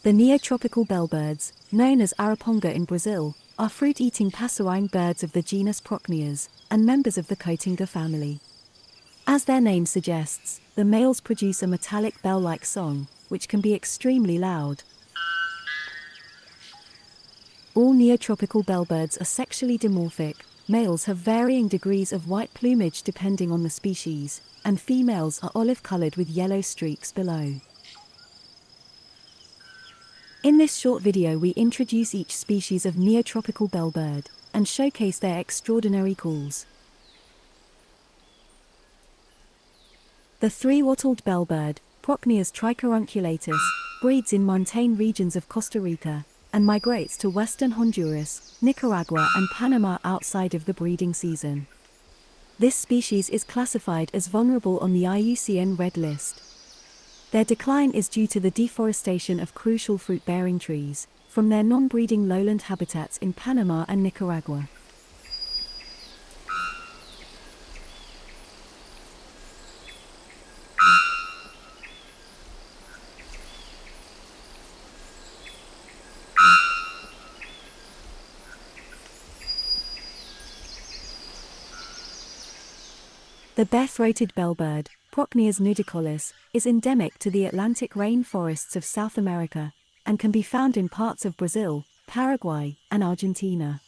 The neotropical bellbirds, known as araponga in Brazil, are fruit-eating passerine birds of the genus Procnias, and members of the Cotinga family. As their name suggests, the males produce a metallic bell-like song, which can be extremely loud. All neotropical bellbirds are sexually dimorphic. Males have varying degrees of white plumage depending on the species, and females are olive-colored with yellow streaks below. In this short video we introduce each species of neotropical bellbird, and showcase their extraordinary calls. The three-wattled bellbird, Procnias tricarunculatus, breeds in montane regions of Costa Rica, and migrates to western Honduras, Nicaragua and Panama outside of the breeding season. This species is classified as vulnerable on the IUCN Red List. Their decline is due to the deforestation of crucial fruit-bearing trees, from their non-breeding lowland habitats in Panama and Nicaragua. The bare-throated bellbird, Procnias nudicollis, is endemic to the Atlantic rainforests of South America, and can be found in parts of Brazil, Paraguay, and Argentina.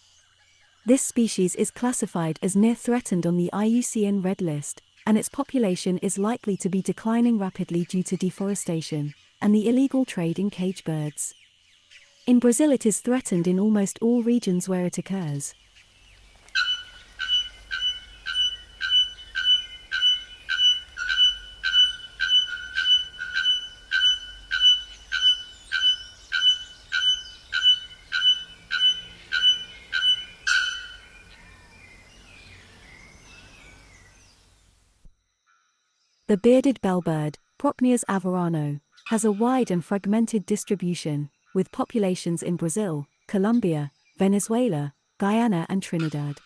This species is classified as near-threatened on the IUCN Red List, and its population is likely to be declining rapidly due to deforestation, and the illegal trade in cage birds. In Brazil it is threatened in almost all regions where it occurs. The bearded bellbird, Procnias averano, has a wide and fragmented distribution, with populations in Brazil, Colombia, Venezuela, Guyana and Trinidad.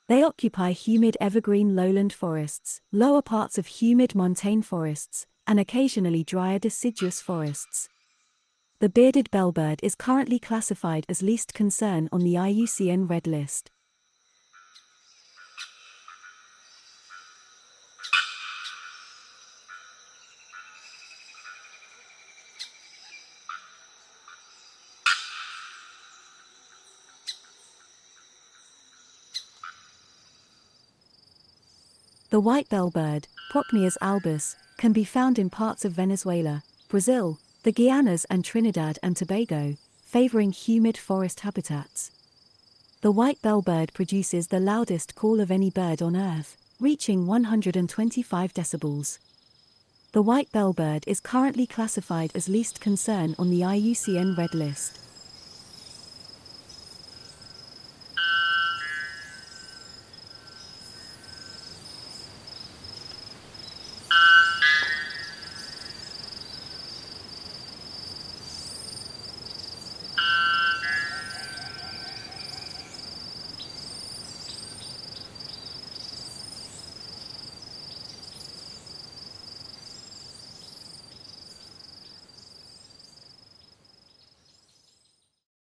They occupy humid evergreen lowland forests, lower parts of humid montane forests, and occasionally drier deciduous forests. The bearded bellbird is currently classified as least concern on the IUCN Red List. The white bellbird, Procnias albus, can be found in parts of Venezuela, Brazil, the Guianas and Trinidad and Tobago, favoring humid forest habitats. The white bellbird produces the loudest call of any bird on Earth, reaching 125 decibels. The white bellbird is currently classified as least concern on the IUCN Red List.